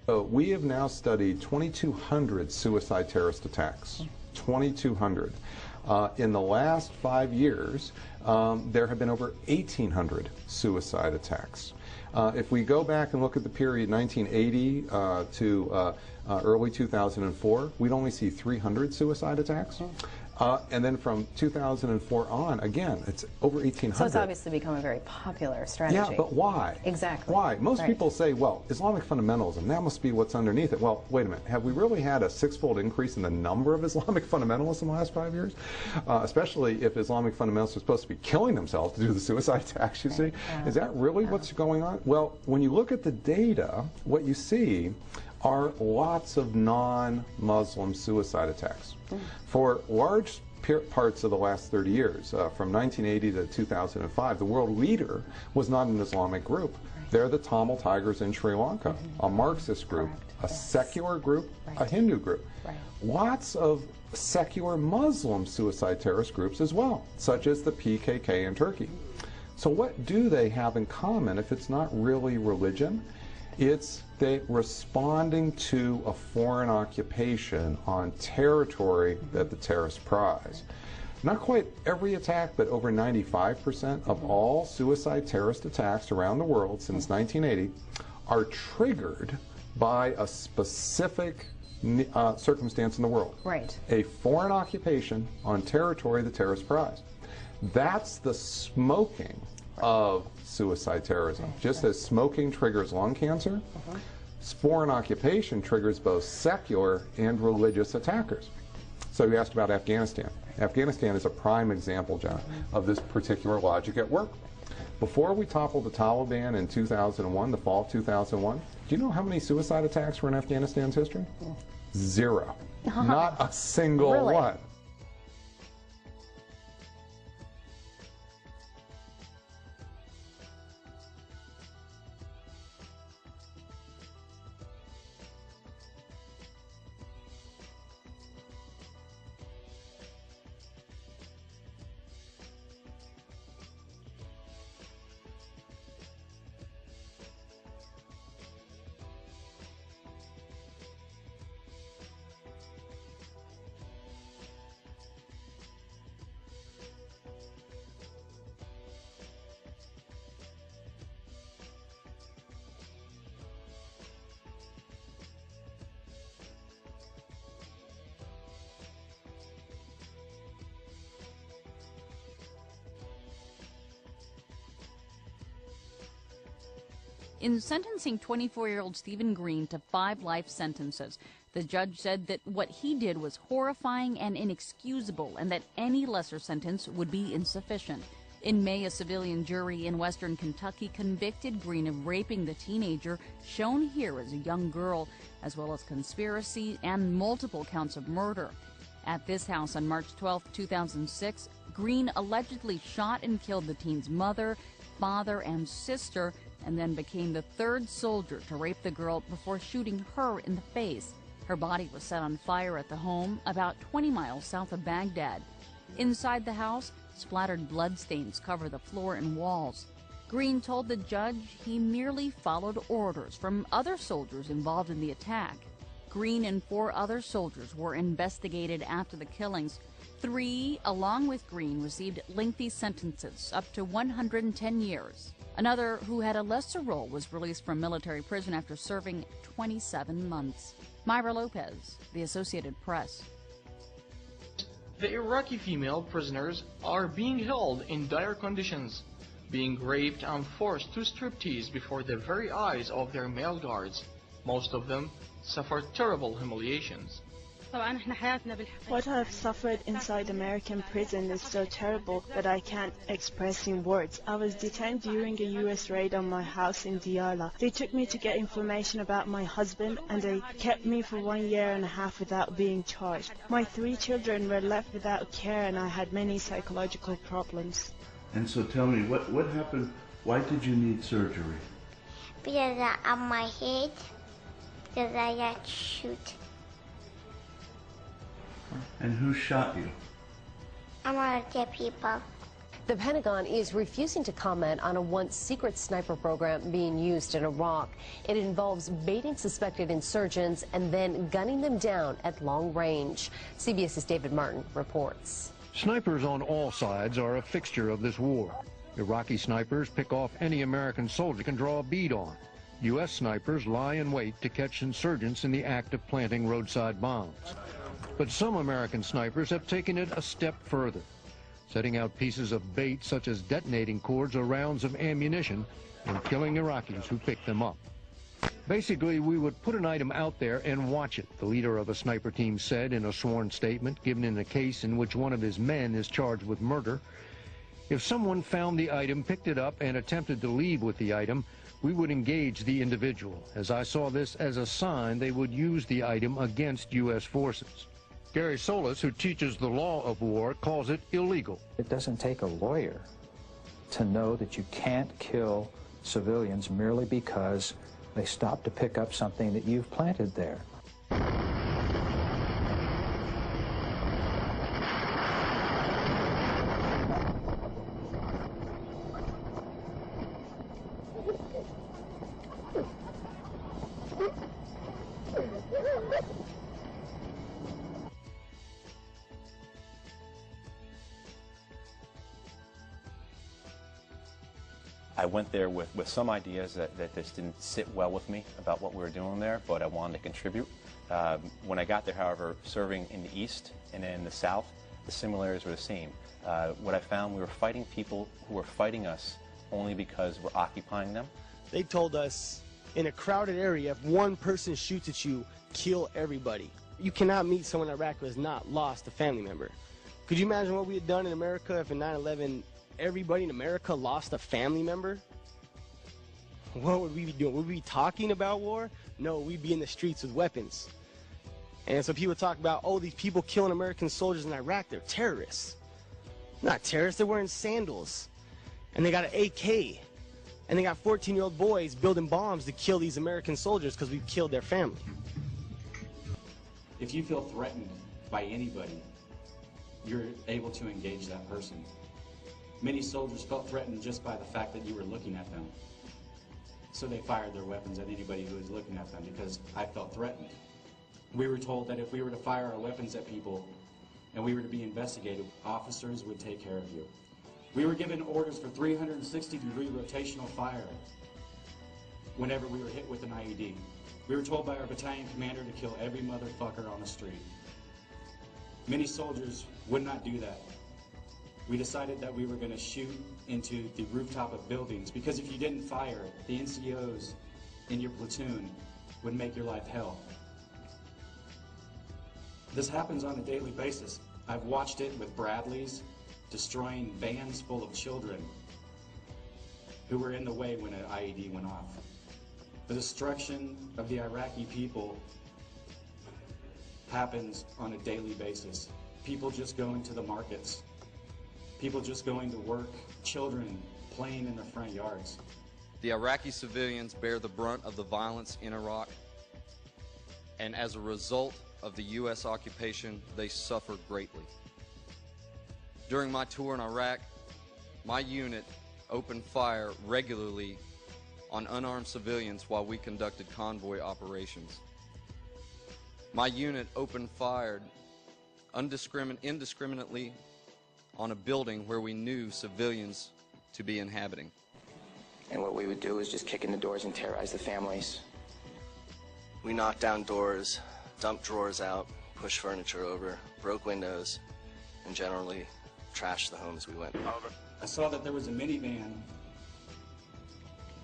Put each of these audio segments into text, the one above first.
So we have now studied 2,200 suicide terrorist attacks. 2,200. In the last 5 years, there have been over 1,800 suicide attacks. If we go back and look at the period 1980 to early 2004, we'd only see 300 suicide attacks. And then from 2004 on, again, it's over 1,800. So it's obviously become a very popular strategy. Yeah, but why? Exactly. Why? Most people say, well, Islamic fundamentalism, that must be what's underneath it. Well, wait a minute. Have we really had a six-fold increase in the number of Islamic fundamentalists in the last 5 years? Especially if Islamic fundamentalists are supposed to be killing themselves to do the suicide attacks, you see? Is that really what's going on? Well, when you look at the data, what you see are lots of non-Muslim suicide attacks. For large parts of the last 30 years, from 1980 to 2005, the world leader was not an Islamic group. They're the Tamil Tigers in Sri Lanka, a Marxist group, a secular group, a Hindu group. Lots of secular Muslim suicide terrorist groups as well, such as the PKK in Turkey. So what do they have in common if it's not really religion? It's they responding to a foreign occupation on territory that the terrorists prize. Not quite every attack, but over 95% of all suicide terrorist attacks around the world since 1980 are triggered by a specific circumstance in the world. A foreign occupation on territory the terrorists prize. That's the smoking of suicide terrorism. Just as smoking triggers lung cancer, foreign occupation triggers both secular and religious attackers. So you asked about Afghanistan. Afghanistan is a prime example, John, of this particular logic at work. Before we toppled the Taliban in 2001, the fall of 2001, do you know how many suicide attacks were in Afghanistan's history? Zero. Not a single one. In sentencing 24-year-old Stephen Green to 5 life sentences, the judge said that what he did was horrifying and inexcusable and that any lesser sentence would be insufficient. In May, a civilian jury in western Kentucky convicted Green of raping the teenager shown here as a young girl, as well as conspiracy and multiple counts of murder. At this house on March 12, 2006, Green allegedly shot and killed the teen's mother, father, and sister, and then became the 3rd soldier to rape the girl before shooting her in the face. Her body was set on fire at the home about 20 miles south of Baghdad. Inside the house, splattered bloodstains cover the floor and walls. Green told the judge he merely followed orders from other soldiers involved in the attack. Green and 4 other soldiers were investigated after the killings. 3, along with Green, received lengthy sentences, up to 110 years. Another, who had a lesser role, was released from military prison after serving 27 months. Myra Lopez, The Associated Press. The Iraqi female prisoners are being held in dire conditions, being raped and forced to striptease before the very eyes of their male guards. Most of them suffer terrible humiliations. What I've suffered inside American prison is so terrible that I can't express in words. I was detained during a U.S. raid on my house in Diyala. They took me to get information about my husband, and they kept me for 1.5 years without being charged. My 3 children were left without care, and I had many psychological problems. And so tell me, what happened? Why did you need surgery? Because on my head, because I got shoot. And who shot you? I'm gonna get people. The Pentagon is refusing to comment on a once secret sniper program being used in Iraq. It involves baiting suspected insurgents and then gunning them down at long range. CBS's David Martin reports. Snipers on all sides are a fixture of this war. Iraqi snipers pick off any American soldier can draw a bead on. U.S. snipers lie in wait to catch insurgents in the act of planting roadside bombs. But some American snipers have taken it a step further, setting out pieces of bait such as detonating cords or rounds of ammunition and killing Iraqis who pick them up. Basically, we would put an item out there and watch it, the leader of a sniper team said in a sworn statement given in a case in which one of his men is charged with murder. If someone found the item, picked it up, and attempted to leave with the item, we would engage the individual, as I saw this as a sign they would use the item against U.S. forces. Gary Solis, who teaches the law of war, calls it illegal. It doesn't take a lawyer to know that you can't kill civilians merely because they stop to pick up something that you've planted there. I went there with some ideas that just didn't sit well with me about what we were doing there, but I wanted to contribute. When I got there, however, serving in the East and in the South, the similarities were the same. What I found, we were fighting people who were fighting us only because we're occupying them. They told us in a crowded area, if one person shoots at you, kill everybody. You cannot meet someone in Iraq who has not lost a family member. Could you imagine what we had done in America if in 9/11 everybody in America lost a family member? What would we be doing? Would we be talking about war? No, we'd be in the streets with weapons. And so people talk about, oh, these people killing American soldiers in Iraq, they're terrorists. Not terrorists, they're wearing sandals. And they got an AK. And they got 14-year-old boys building bombs to kill these American soldiers because we've killed their family. If you feel threatened by anybody, you're able to engage that person. Many soldiers felt threatened just by the fact that you were looking at them. So they fired their weapons at anybody who was looking at them because I felt threatened. We were told that if we were to fire our weapons at people and we were to be investigated, officers would take care of you. We were given orders for 360-degree rotational fire whenever we were hit with an IED. We were told by our battalion commander to kill every motherfucker on the street. Many soldiers would not do that. We decided that we were going to shoot into the rooftop of buildings because if you didn't fire, the NCOs in your platoon would make your life hell. This happens on a daily basis. I've watched it with Bradleys destroying vans full of children who were in the way when an IED went off. The destruction of the Iraqi people happens on a daily basis. People just going to the markets. People just going to work, children playing in their front yards. The Iraqi civilians bear the brunt of the violence in Iraq, and as a result of the U.S. occupation, they suffer greatly. During my tour in Iraq, my unit opened fire regularly on unarmed civilians while we conducted convoy operations. My unit opened fire indiscriminately on a building where we knew civilians to be inhabiting. And what we would do is just kick in the doors and terrorize the families. We knocked down doors, dumped drawers out, pushed furniture over, broke windows, and generally trashed the homes we went. I saw that there was a minivan,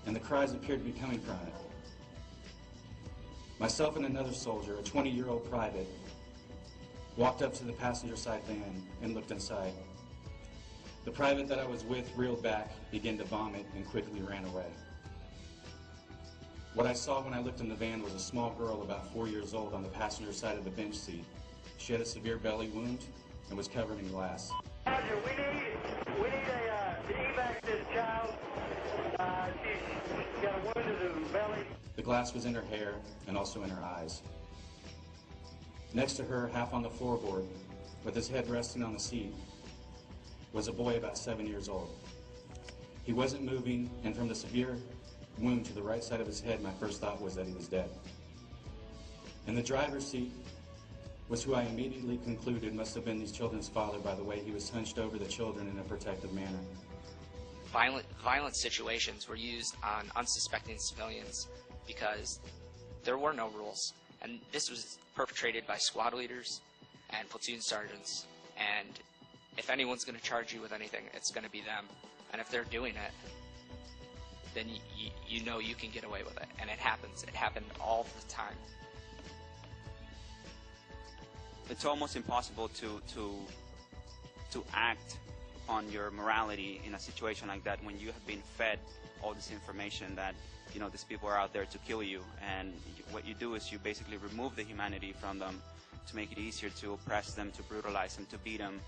and the cries appeared to be coming from it. Myself and another soldier, a 20-year-old private, walked up to the passenger side van and looked inside. The private that I was with reeled back, began to vomit, and quickly ran away. What I saw when I looked in the van was a small girl about 4 years old on the passenger side of the bench seat. She had a severe belly wound and was covered in glass. Roger, we need to evac this child. She's got a wound to the belly. The glass was in her hair and also in her eyes. Next to her, half on the floorboard, with his head resting on the seat, was a boy about 7 years old. He wasn't moving, and from the severe wound to the right side of his head, my first thought was that he was dead. In the driver's seat was who I immediately concluded must have been these children's father by the way he was hunched over the children in a protective manner. Violent situations were used on unsuspecting civilians because there were no rules, and this was perpetrated by squad leaders and platoon sergeants, and if anyone's going to charge you with anything, it's going to be them, and if they're doing it, then you know you can get away with it, and it happens. It happened all the time. It's almost impossible to act on your morality in a situation like that when you have been fed all this information that, you know, these people are out there to kill you, and what you do is you basically remove the humanity from them to make it easier to oppress them, to brutalize them, to beat them,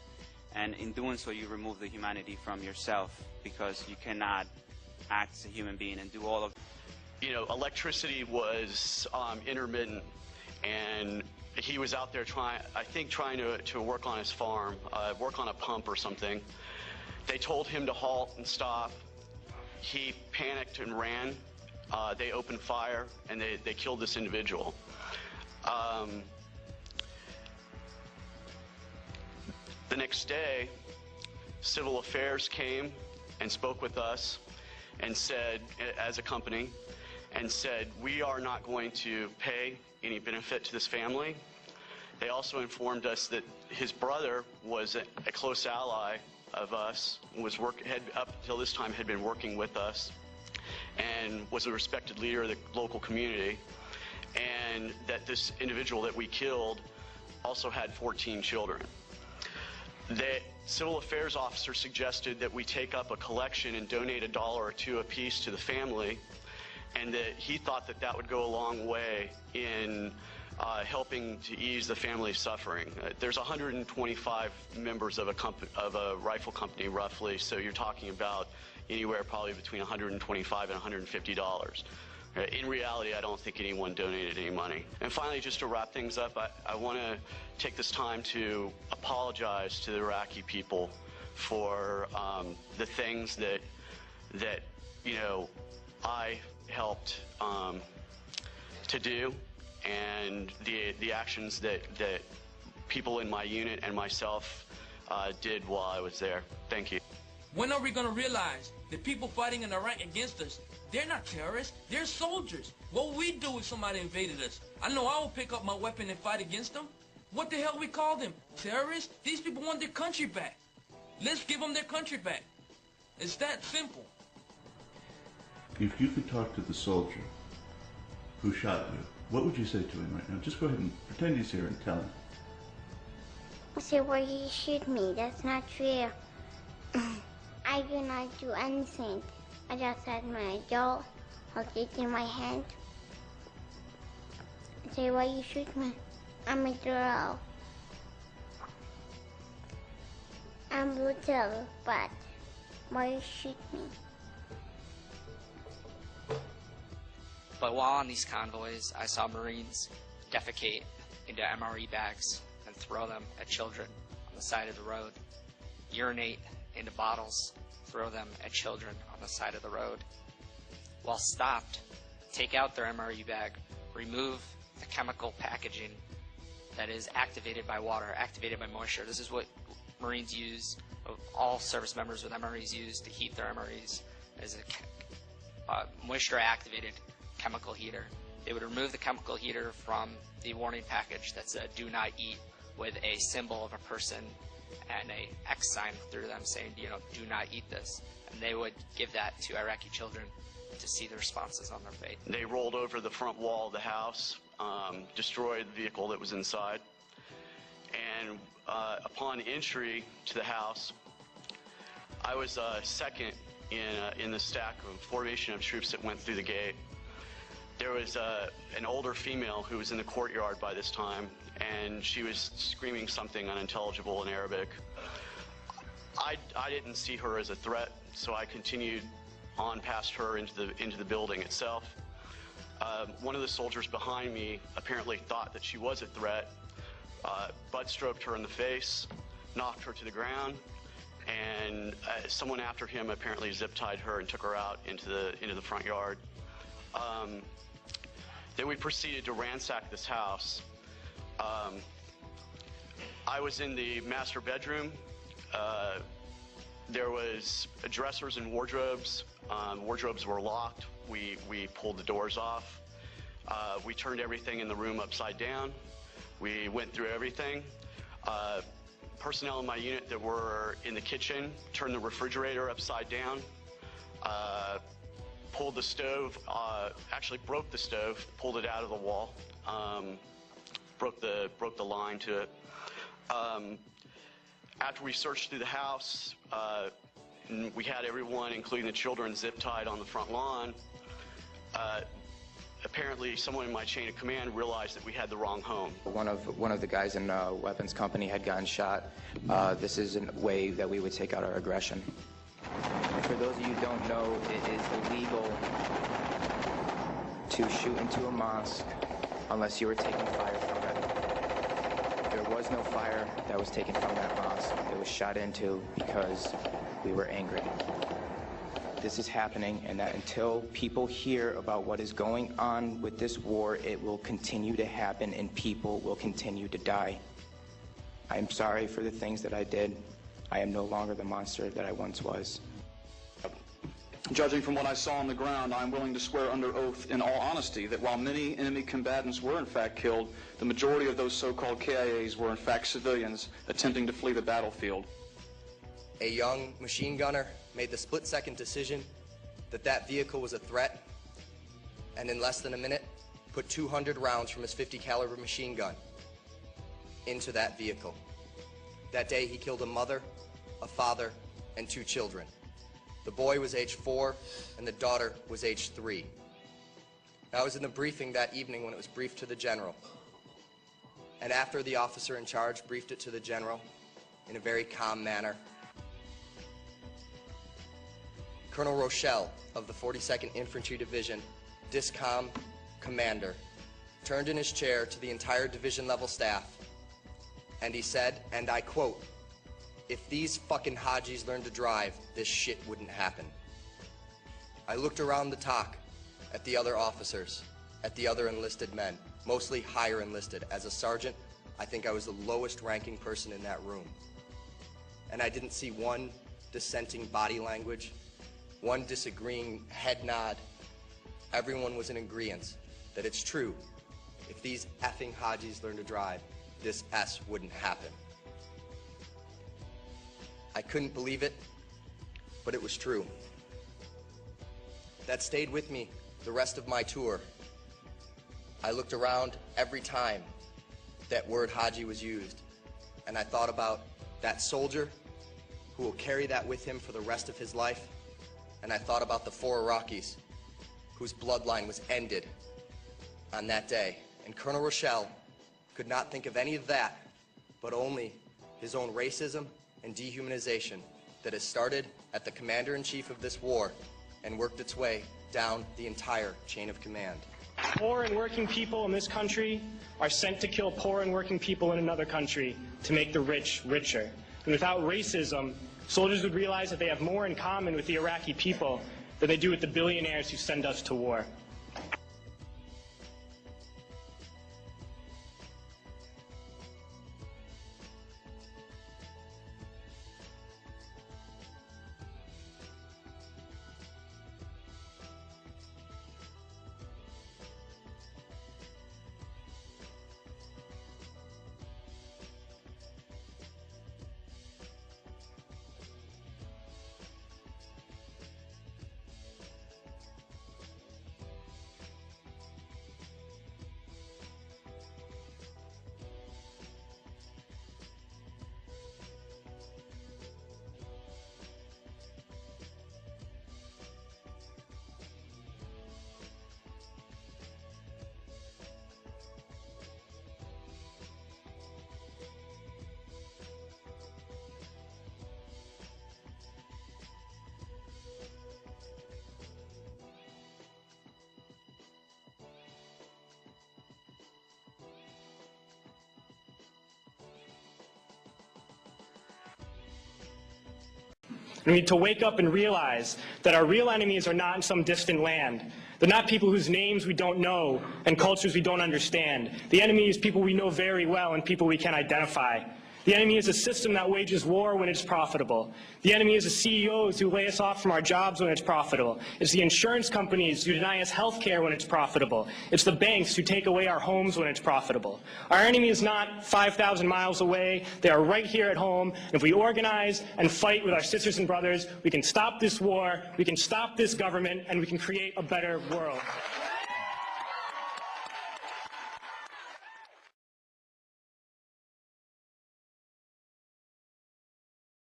and in doing so you remove the humanity from yourself because you cannot act as a human being and do all of. You know, electricity was intermittent, and he was out there trying to work on his farm, work on a pump or something. They told him to halt and stop. He panicked and ran. They opened fire, and they killed this individual. The next day, Civil Affairs came and spoke with us and said, as a company, and said, we are not going to pay any benefit to this family. They also informed us that his brother was a close ally of us, had up until this time had been working with us, and was a respected leader of the local community, and that this individual that we killed also had 14 children. The Civil Affairs officer suggested that we take up a collection and donate $1 or $2 apiece to the family, and that he thought that that would go a long way in helping to ease the family's suffering. There's 125 members of a rifle company, roughly, so you're talking about anywhere probably between $125 and $150. In reality, I don't think anyone donated any money. And finally, just to wrap things up, I want to take this time to apologize to the Iraqi people for the things that you know I helped to do, and the actions that people in my unit and myself did while I was there. Thank you. When are we going to realize the people fighting in Iraq against us, they're not terrorists, they're soldiers. What would we do if somebody invaded us? I know I would pick up my weapon and fight against them. What the hell we call them? Terrorists? These people want their country back. Let's give them their country back. It's that simple. If you could talk to the soldier who shot you, what would you say to him right now? Just go ahead and pretend he's here and tell him. I say, why did you shoot me? That's not true. I do not do anything. I just had my jaw, hold it in my hand. I say, why you shoot me? I'm a girl. I'm brutal, but why you shoot me? But while on these convoys, I saw Marines defecate into MRE bags and throw them at children on the side of the road, urinate into bottles, throw them at children on the side of the road. While stopped, take out their MRE bag, remove the chemical packaging that is activated by water, activated by moisture. This is what Marines use, all service members with MREs use to heat their MREs, is a moisture-activated chemical heater. They would remove the chemical heater from the warning package that said "Do not eat," with a symbol of a person and a X sign through them saying, you know, "Do not eat this." And they would give that to Iraqi children to see the responses on their face. They rolled over the front wall of the house, destroyed the vehicle that was inside, and upon entry to the house, I was second in the stack of formation of troops that went through the gate. There was an older female who was in the courtyard by this time, and she was screaming something unintelligible in Arabic. I didn't see her as a threat, so I continued on past her into the building itself. One of the soldiers behind me apparently thought that she was a threat, butt stroked her in the face, knocked her to the ground, and someone after him apparently zip-tied her and took her out into the front yard. Then we proceeded to ransack this house. I was in the master bedroom. There was dressers and wardrobes. Wardrobes were locked. We pulled the doors off. We turned everything in the room upside down. We went through everything. Personnel in my unit that were in the kitchen turned the refrigerator upside down, pulled the stove, actually broke the stove, pulled it out of the wall, broke the line to it. After we searched through the house, we had everyone, including the children, zip-tied on the front lawn. Apparently, someone in my chain of command realized that we had the wrong home. One of the guys in the weapons company had gotten shot. This is a way that we would take out our aggression. For those of you who don't know, it is illegal to shoot into a mosque unless you were taking fire from it. There was no fire that was taken from that mosque. It was shot into because we were angry. This is happening, and that until people hear about what is going on with this war, it will continue to happen and people will continue to die. I am sorry for the things that I did. I am no longer the monster that I once was. Judging from what I saw on the ground, I am willing to swear under oath in all honesty that while many enemy combatants were in fact killed, the majority of those so-called KIAs were in fact civilians attempting to flee the battlefield. A young machine gunner made the split-second decision that that vehicle was a threat, and in less than a minute put 200 rounds from his .50 caliber machine gun into that vehicle. That day he killed a mother, a father, and 2 children. The boy was age 4 and the daughter was age 3. I was in the briefing that evening when it was briefed to the general, and after the officer in charge briefed it to the general in a very calm manner, Colonel Rochelle of the 42nd Infantry Division, DISCOM commander, turned in his chair to the entire division-level staff, and he said, and I quote, "If these fucking Hajis learned to drive, this shit wouldn't happen." I looked around the TOC at the other officers, at the other enlisted men, mostly higher enlisted. As a sergeant, I think I was the lowest ranking person in that room. And I didn't see one dissenting body language, one disagreeing head nod. Everyone was in agreement that it's true. If these effing Hajis learned to drive, this S wouldn't happen. I couldn't believe it, but it was true. That stayed with me the rest of my tour. I looked around every time that word Haji was used, and I thought about that soldier who will carry that with him for the rest of his life, and I thought about the 4 Iraqis whose bloodline was ended on that day. And Colonel Rochelle could not think of any of that, but only his own racism and dehumanization that has started at the commander-in-chief of this war and worked its way down the entire chain of command. Poor and working people in this country are sent to kill poor and working people in another country to make the rich richer. And without racism, soldiers would realize that they have more in common with the Iraqi people than they do with the billionaires who send us to war. We need to wake up and realize that our real enemies are not in some distant land. They're not people whose names we don't know and cultures we don't understand. The enemy is people we know very well and people we can identify. The enemy is a system that wages war when it's profitable. The enemy is the CEOs who lay us off from our jobs when it's profitable. It's the insurance companies who deny us health care when it's profitable. It's the banks who take away our homes when it's profitable. Our enemy is not 5,000 miles away. They are right here at home. And if we organize and fight with our sisters and brothers, we can stop this war, we can stop this government, and we can create a better world.